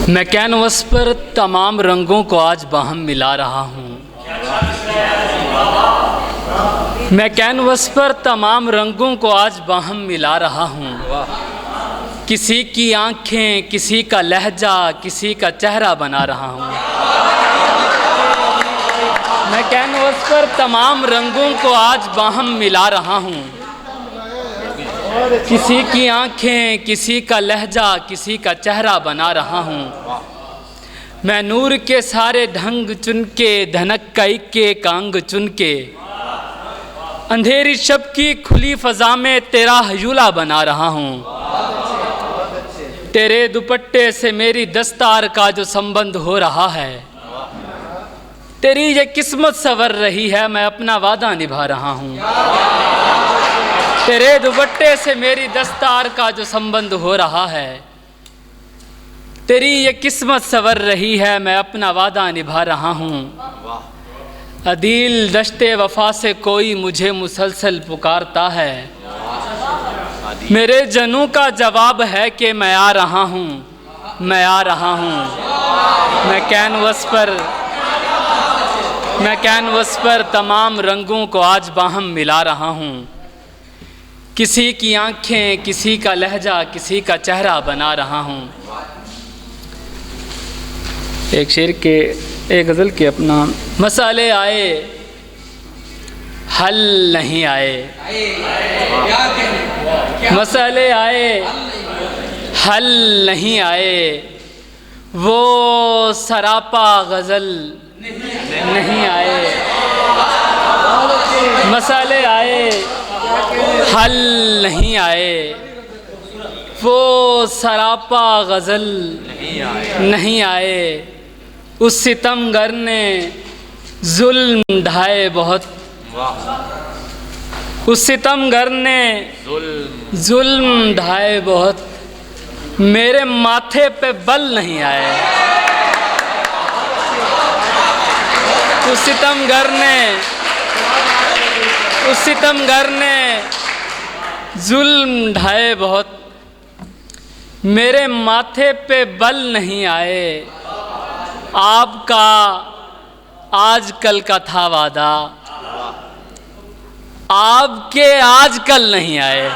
मैं कैनवस पर तमाम रंगों को आज बाहम मिला रहा हूँ। मैं कैनवस पर तमाम रंगों को आज बाहम मिला रहा हूँ। किसी की आँखें, किसी का लहजा, किसी का चेहरा बना रहा हूँ। मैं कैनवस पर तमाम रंगों को आज बाहम मिला रहा हूँ। किसी की आँखें, किसी का लहजा, किसी का चेहरा बना रहा हूँ। मैं नूर के सारे ढंग चुन के, धनक कई के कांग चुन के, अंधेरी शब की खुली फ़ज़ा में तेरा हयूला बना रहा हूँ। तेरे दुपट्टे से मेरी दस्तार का जो संबंध हो रहा है, तेरी ये किस्मत संवर रही है, मैं अपना वादा निभा रहा हूँ। तेरे दुपट्टे से मेरी दस्तार का जो संबंध हो रहा है, तेरी ये किस्मत संवर रही है, मैं अपना वादा निभा रहा हूँ। अदील दश्ते वफा से कोई मुझे मुसलसल पुकारता है, मेरे जनू का जवाब है कि मैं आ रहा हूँ, मैं आ रहा हूँ। मैं कैनवस पर तमाम रंगों को आज बाहम मिला रहा हूँ। किसी की आँखें, किसी का लहजा, किसी का चेहरा बना रहा हूँ। एक शेर के, एक गज़ल के अपना, मसाले आए हल नहीं आए, मसाले आए हल नहीं आए, वो सरापा गज़ल नहीं आए। मसाले आए हल नहीं आए, वो सरापा गज़ल नहीं आए। उस सितमगर ने जुल्म ढाए बहुत, उस सितमगर ने जुल्म ढाए बहुत, मेरे माथे पे बल नहीं आए। उस सितमगर ने जुल्म ढाए बहुत, मेरे माथे पे बल नहीं आए। आपका आजकल का था वादा, आपके आजकल नहीं आए।